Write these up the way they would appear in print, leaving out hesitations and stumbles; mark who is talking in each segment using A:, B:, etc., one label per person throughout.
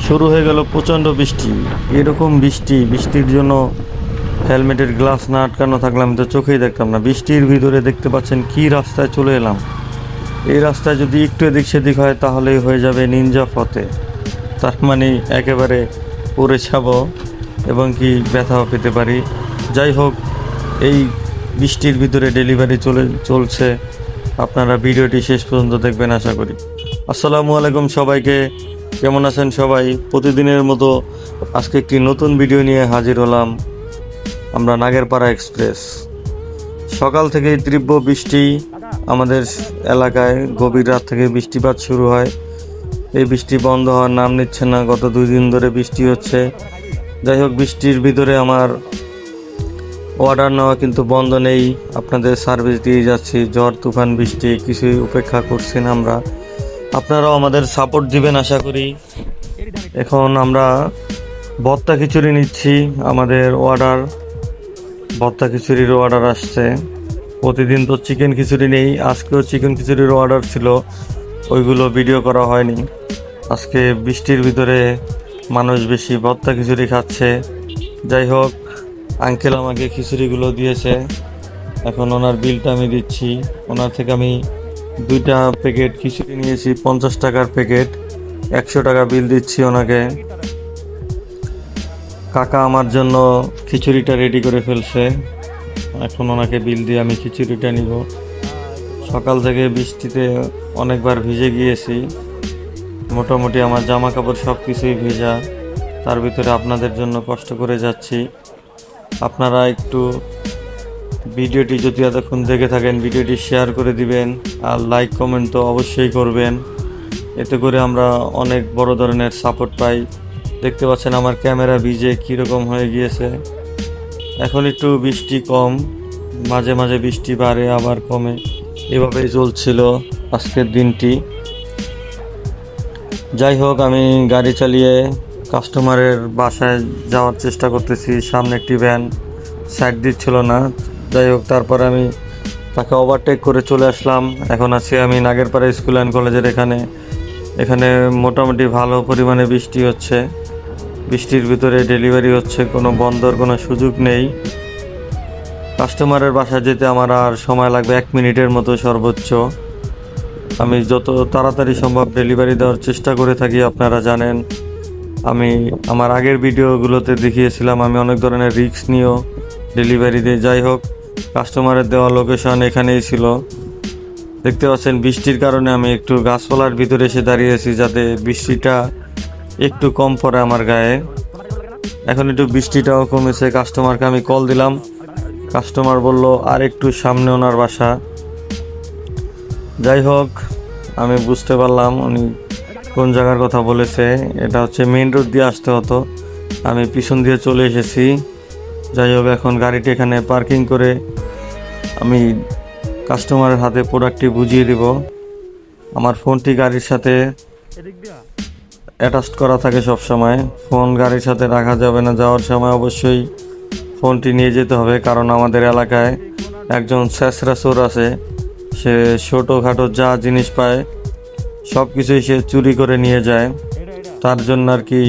A: শুরু হয়ে গেল প্রচণ্ড বৃষ্টি। এরকম বৃষ্টির জন্য হেলমেটের গ্লাস না আটকানো থাকলে আমি তো চোখেই দেখতাম না। বৃষ্টির ভিতরে দেখতে পাচ্ছেন কি রাস্তায় চলে এলাম। এই রাস্তায় যদি একটু এদিক সেদিক হয় তাহলেই হয়ে যাবে নিনজা ফতে। তার মানে একেবারে পড়ে যাব এবং কি ব্যথাও পেতে পারি। যাই হোক, এই বৃষ্টির ভিতরে ডেলিভারি চলছে। আপনারা ভিডিওটি শেষ পর্যন্ত দেখবেন আশা করি। আসসালামু আলাইকুম সবাইকে, কেমন আছেন সবাই? প্রতিদিনের মতো আজকে একটি নতুন ভিডিও নিয়ে হাজির হলাম। আমরা নাগেরপাড়া এক্সপ্রেস। সকাল থেকেই তীব্র বৃষ্টি আমাদের এলাকায়, গভীর রাত থেকে বৃষ্টিপাত শুরু হয়। এই বৃষ্টি বন্ধ হওয়ার নাম নিচ্ছে না, গত 2 দিন ধরে বৃষ্টি হচ্ছে। যাই হোক, বৃষ্টির ভিতরে আমার অর্ডার নেওয়া কিন্তু বন্ধ নেই, আপনাদের সার্ভিস দিয়ে যাচ্ছি। ঝড় তুফান বৃষ্টি কিছুই উপেক্ষা করছি না আমরা। আপনারাও আমাদের সাপোর্ট দিবেন আশা করি। এখন আমরা ভর্তা খিচুড়ি নিচ্ছি। আমাদের ভর্তা খিচুড়ির অর্ডার আসছে। প্রতিদিন তো চিকেন খিচুড়ি নেই, আজকেও চিকেন খিচুড়ির অর্ডার ছিল, ওইগুলো ভিডিও করা হয়নি। আজকে বৃষ্টির ভিতরে মানুষ বেশি ভর্তা খিচুড়ি খাচ্ছে। যাই হোক, আঙ্কেল আমাকে খিচুড়িগুলো দিয়েছে, এখন ওনার বিলটা আমি দিচ্ছি। ওনার থেকে আমি 2টা প্যাকেট খিচুড়ি নিয়েছি, 50 টাকার প্যাকেট, 100 টাকা বিল দিচ্ছি ওনাকে। কাকা আমার জন্য খিচুড়িটা রেডি করে ফেলছে, এখন ওনাকে বিল দিয়ে আমি খিচুড়িটা নিব। সকাল থেকে বৃষ্টিতে অনেকবার ভিজে গিয়েছি, মোটামুটি আমার জামা কাপড় সব কিছুই ভেজা। তার ভিতরে আপনাদের জন্য কষ্ট করে যাচ্ছি। আপনারা একটু ভিডিওটি যদি এতক্ষণ দেখে থাকেন ভিডিওটি শেয়ার করে দিবেন, আর লাইক কমেন্ট তো অবশ্যই করবেন। এতে করে আমরা অনেক বড় ধরনের সাপোর্ট পাই। দেখতে পাচ্ছেন আমার ক্যামেরা ভিজে কীরকম হয়ে গিয়েছে। এখন একটু বৃষ্টি কম, মাঝে মাঝে বৃষ্টি বাড়ে আবার কমে, এভাবেই চলছিল আজকের দিনটি। যাই হোক, আমি গাড়ি চালিয়ে কাস্টমারের বাসায় যাওয়ার চেষ্টা করতেছি। সামনে একটি ভ্যান সাইড দিচ্ছিল না। যাই হোক, তারপর আমি তাকে ওভারটেক করে চলে আসলাম। এখন আছি আমি নাগেরপাড়া স্কুল অ্যান্ড কলেজের এখানে মোটামুটি ভালো পরিমাণে বৃষ্টি হচ্ছে। বৃষ্টির ভিতরে ডেলিভারি হচ্ছে, কোনো বন্ধর কোনো সুযোগ নেই। কাস্টমারের বাসায় যেতে আমার আর সময় লাগবে 1 মিনিটের মতো সর্বোচ্চ। আমি যত তাড়াতাড়ি সম্ভব ডেলিভারি দেওয়ার চেষ্টা করে থাকি, আপনারা জানেন। আমি আমার আগের ভিডিওগুলোতে দেখিয়েছিলাম আমি অনেক ধরনের রিস্ক নিয়েও ডেলিভারি দিই। যাই হোক, কাস্টমারের দেওয়া লোকেশন এখানেই ছিল। দেখতে পাচ্ছেন বৃষ্টির কারণে আমি একটু গাছপালার ভিতরে এসে দাঁড়িয়েছি, যাতে বৃষ্টিটা একটু কম পড়ে আমার গায়ে। এখন একটু বৃষ্টিটাও কমেছে। কাস্টমারকে আমি কল দিলাম, কাস্টমার বলল আর একটু সামনে ওনার বাসা। যাই হোক, আমি বুঝতে পারলাম উনি কোন জায়গার কথা বলেছে। এটা হচ্ছে মেইন রোড দিয়ে আসতে হতো, আমি পিছন দিয়ে চলে এসেছি। যাই হোক, এখন গাড়িটি এখানে পার্কিং করে আমি কাস্টমারের হাতে প্রোডাক্টটি বুঝিয়ে দেব। আমার ফোনটি গাড়ির সাথে অ্যাটাচ করা থাকে সব সময়, ফোন গাড়ির সাথে রাখা যাবে না। যাওয়ার সময় অবশ্যই ফোনটি নিয়ে যেতে হবে, কারণ আমাদের এলাকায় একজন ছেঁচড়া চোর আছে। সে ছোটোখাটো যা জিনিস পায় সব কিছুই সে চুরি করে নিয়ে যায়। তার জন্য আর কি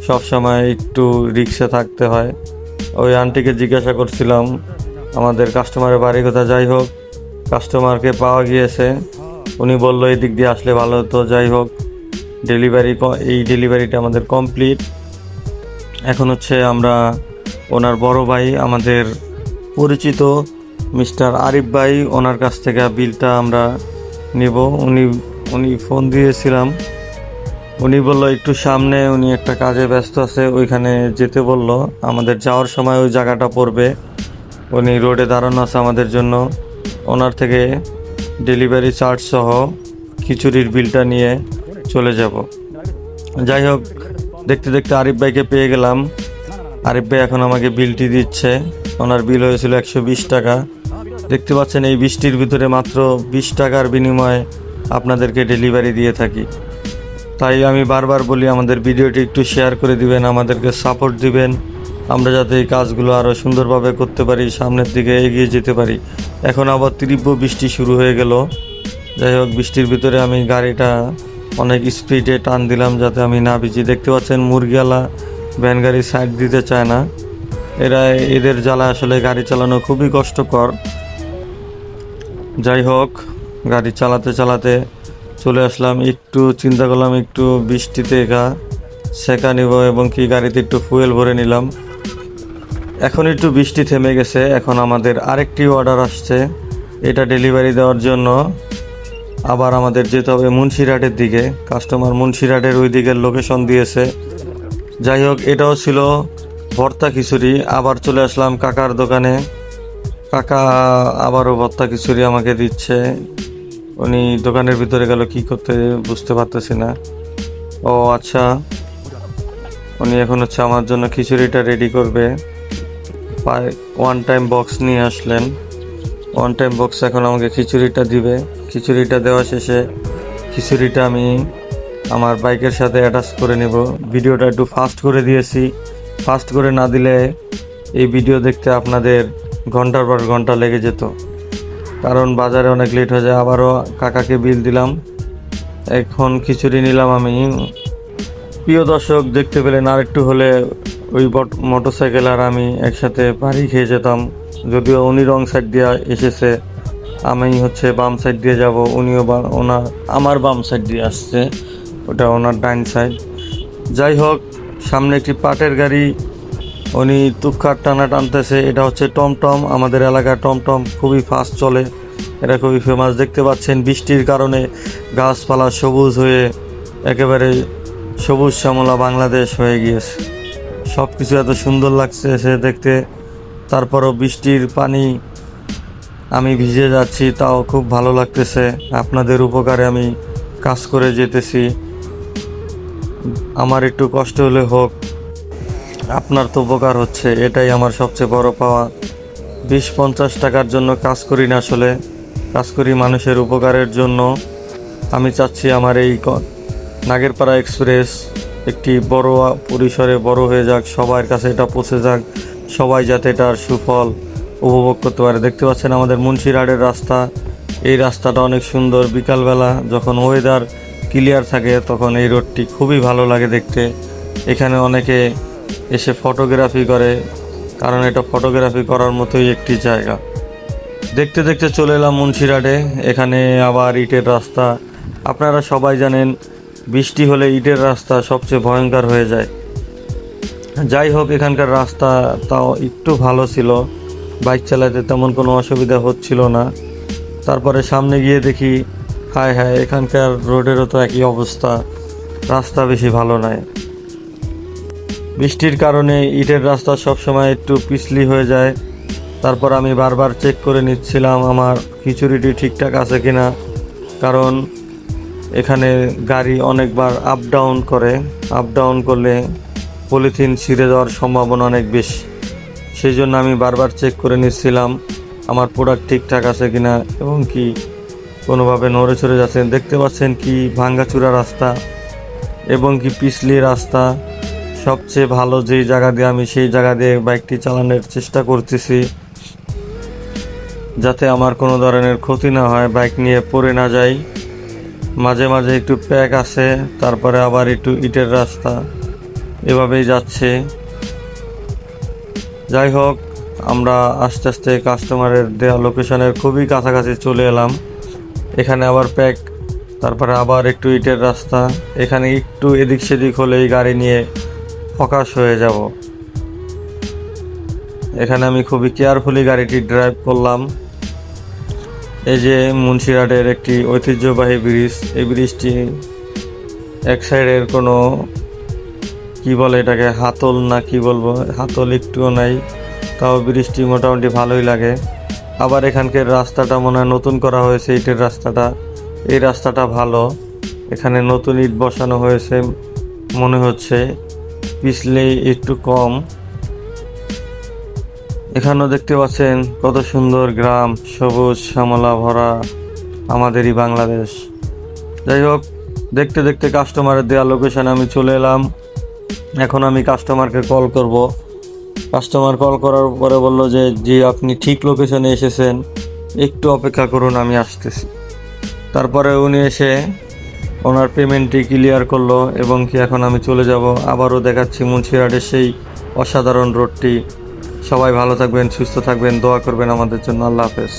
A: সবসময় একটু রিক্সে থাকতে হয়। ওই আন্টিকে জিজ্ঞাসা করছিলাম আমাদের কাস্টমারের বাড়ি কথা। যাই হোক, কাস্টমারকে পাওয়া গিয়েছে, উনি বলল এই দিক দিয়ে আসলে ভালো হতো। যাই হোক, এই ডেলিভারিটা আমাদের কমপ্লিট। এখন হচ্ছে আমরা ওনার বড় ভাই, আমাদের পরিচিত মিস্টার আরিফ ভাই, ওনার কাছ থেকে বিলটা আমরা নেব। উনি ফোন দিয়েছিলাম, উনি বলল একটু সামনে, উনি একটা কাজে ব্যস্ত আছে, ওইখানে যেতে বলল। আমাদের যাওয়ার সময় ওই জায়গাটা পড়বে, উনি রোডে দাঁড়ানো আছে আমাদের জন্য। ওনার থেকে ডেলিভারি চার্জ সহ খিচুড়ির বিলটা নিয়ে চলে যাব। যাই হোক, দেখতে দেখতে আরিফ ভাইকে পেয়ে গেলাম। আরিফ ভাই এখন আমাকে বিলটি দিচ্ছে। ওনার বিল হয়েছিল 120 টাকা। দেখতে পাচ্ছেন এই বৃষ্টির ভিতরে মাত্র 20 টাকার বিনিময়ে আপনাদেরকে ডেলিভারি দিয়ে থাকি। তাই আমি বারবার বলি আমাদের ভিডিওটি একটু শেয়ার করে দিবেন, আমাদেরকে সাপোর্ট দিবেন, আমরা যাতে এই কাজগুলো আরও সুন্দরভাবে করতে পারি, সামনের দিকে এগিয়ে যেতে পারি। এখন আবার তীব্র বৃষ্টি শুরু হয়ে গেল। যাই হোক, বৃষ্টির ভিতরে আমি গাড়িটা অনেক স্পিডে টান দিলাম যাতে আমি না ভিজি। দেখতে পাচ্ছেন মুরগিওয়ালা ভ্যান গাড়ি সাইড দিতে চায় না। এদের জ্বালা আসলে গাড়ি চালানো খুবই কষ্টকর। যাই হোক, গাড়ি চালাতে চালাতে চলে আসলাম, একটু চিন্তা করলাম একটু বৃষ্টিতে সেকা নিব এবং কি গাড়িতে একটু ফুয়েল ভরে নিলাম। এখন একটু বৃষ্টি থেমে গেছে। এখন আমাদের আরেকটি অর্ডার আসছে, এটা ডেলিভারি দেওয়ার জন্য আবার আমাদের যেতে হবে মুন্সিরহাটের দিকে। কাস্টমার মুন্সিরহাটের ওই দিকের লোকেশন দিয়েছে। যাই হোক, এটাও ছিল ভর্তা খিচুড়ি। আবার চলে আসলাম কাকার দোকানে। কাকা আবারও ভর্তা খিচুড়ি আমাকে দিচ্ছে। উনি দোকানের ভিতরে গেল কি করতে বুঝতে পারতেছি না। ও আচ্ছা, উনি এখন হচ্ছে আমার জন্য খিচুড়িটা রেডি করবে। ওয়ান টাইম বক্স নিয়ে আসলেন। ওয়ান টাইম বক্স এখন আমাকে খিচুড়িটা দিবে। খিচুড়িটা দেওয়া শেষে খিচুড়িটা আমি আমার বাইকের সাথে অ্যাটাচ করে নেব। ভিডিওটা একটু ফাস্ট করে দিয়েছি। ফাস্ট করে না দিলে এই ভিডিও দেখতে আপনাদের ঘন্টার পর ঘন্টা লেগে যেত, কারণ বাজারে অনেক লেট হয়ে যায়। আবারও কাকাকে বিল দিলাম। এখন খিচুড়ি নিলাম আমি। প্রিয় দর্শক, দেখতে পেলেন আর একটু হলে ওই মোটরসাইকেল আর আমি একসাথে বাড়ি খেয়ে যেতাম। যদিও উনি রং সাইড দিয়ে এসেছে, আমি হচ্ছে বাম সাইড দিয়ে যাব, উনিও আমার বাম সাইড দিয়ে আসছে, ওটা ওনার ডাইন সাইড। যাই হোক, সামনে একটি পাটের গাড়ি, উনি তুক্কার টানা টানতেছে। এটা হচ্ছে টমটম। আমাদের এলাকার টমটম খুবই ফাস্ট চলে, এটা খুবই ফেমাস। দেখতে পাচ্ছেন বৃষ্টির কারণে গাছপালা সবুজ হয়ে একেবারে সবুজ শ্যামলা বাংলাদেশ হয়ে গিয়েছে। সব কিছু এত সুন্দর লাগছে সে দেখতে। তারপরও বৃষ্টির পানি আমি ভিজে যাচ্ছি, তাও খুব ভালো লাগতেছে। আপনাদের উপকারে আমি কাজ করে যেতেছি। আমার একটু কষ্ট হলে হোক, আপনার তো উপকার হচ্ছে, এটাই আমার সবচেয়ে বড় পাওয়া। 20-50 টাকার জন্য কাজ করি না, আসলে কাজ করি মানুষের উপকারের জন্য। আমি চাচ্ছি আমার এই নাগেরপাড়া এক্সপ্রেস একটি বড় পরিসরে বড় হয়ে যাক, সবার কাছে এটা পৌঁছে যাক, সবাই যাতে এটার সুফল উপভোগ করতে পারে। দেখতে পাচ্ছেন আমাদের মুন্সিরহাটের রাস্তা। এই রাস্তাটা অনেক সুন্দর। বিকালবেলা যখন ওয়েদার ক্লিয়ার থাকে তখন এই রোডটি খুবই ভালো লাগে দেখতে। এখানে অনেকে এসে ফটোগ্রাফি করে, কারণ এটা ফটোগ্রাফি করার মতোই একটি জায়গা। দেখতে দেখতে চলে এলাম মুন্সিরহাটে। এখানে আবার ইটের রাস্তা। আপনারা সবাই জানেন বৃষ্টি হলে ইটের রাস্তা সবচেয়ে ভয়ঙ্কর হয়ে যায়। যাই হোক, এখানকার রাস্তা তাও একটু ভালো ছিল, বাইক চালাতে তেমন কোনো অসুবিধা হচ্ছিল না। তারপরে সামনে গিয়ে দেখি হায় হায়, এখানকার রোডেরও তো একই অবস্থা, রাস্তা বেশি ভালো নয়। বৃষ্টির কারণে ইটের রাস্তা সবসময় একটু পিছলি হয়ে যায়। তারপর আমি বারবার চেক করে নিচ্ছিলাম আমার খিচুড়িটি ঠিকঠাক আছে কিনা, কারণ এখানে গাড়ি অনেকবার আপ ডাউন করে। আপ ডাউন করলে পলিথিন ছিঁড়ে যাওয়ার সম্ভাবনা অনেক বেশি। সেই জন্য আমি বারবার চেক করে নিচ্ছিলাম আমার প্রোডাক্ট ঠিকঠাক আছে কিনা এবং কি কোনোভাবে নড়ে চড়ে যাচ্ছে। দেখতে পাচ্ছেন কি ভাঙ্গাচুরা রাস্তা এবং কি পিছলি রাস্তা। সবচেয়ে ভালো যেই জায়গা দিয়ে আমি সেই জায়গা দিয়ে বাইকটি চালানোর চেষ্টা করতেছি, যাতে আমার কোনো ধরনের ক্ষতি না হয়, বাইক নিয়ে পড়ে না যাই। মাঝে মাঝে একটু প্যাক আছে, তারপরে আবার একটু ইটের রাস্তা, এভাবেই যাচ্ছে। যাই হোক, আমরা আস্তে আস্তে কাস্টমারের দেওয়া লোকেশনের খুবই কাছাকাছি চলে এলাম। এখানে আবার প্যাক, তারপরে আবার একটু ইটের রাস্তা। এখানে একটু এদিক সেদিক হলেই গাড়ি নিয়ে ফকাস হয়ে যাব। এখানে আমি খুবই কেয়ারফুলি গাড়িটি ড্রাইভ করলাম। এই যে মুন্সিরহাটের একটি ঐতিহ্যবাহী ব্রিজ। এই ব্রিজটি এক সাইডের কোনো কি বলে এটাকে, হাতল না কি বলবো, হাতল একটুও নাই, তাও ব্রিজটি মোটামুটি ভালোই লাগে। আবার এখানকার রাস্তাটা মনে হয় নতুন করা হয়েছে, ইটের রাস্তাটা। এই রাস্তাটা ভালো, এখানে নতুন ইট বসানো হয়েছে মনে হচ্ছে, পিছলে একটু কম। এখানেও দেখতে পাচ্ছেন কত সুন্দর গ্রাম, সবুজ শ্যামলা ভরা আমাদেরই বাংলাদেশ। যাই হোক, দেখতে দেখতে কাস্টমারের দেওয়া লোকেশনে আমি চলে এলাম। এখন আমি কাস্টমারকে কল করব। কাস্টমার কল করার পরে বলল যে জি আপনি ঠিক লোকেশনে এসেছেন, একটু অপেক্ষা করুন, আমি আসতেছি। তারপরে উনি এসে ওনার পেমেন্টটি ক্লিয়ার করলো এবং কি এখন আমি চলে যাব। আবারও দেখাচ্ছি মুন্সিরহাটের সেই অসাধারণ রোডটি। সবাই ভালো থাকবেন, সুস্থ থাকবেন, দোয়া করবেন আমাদের জন্য। আল্লাহ হাফেজ।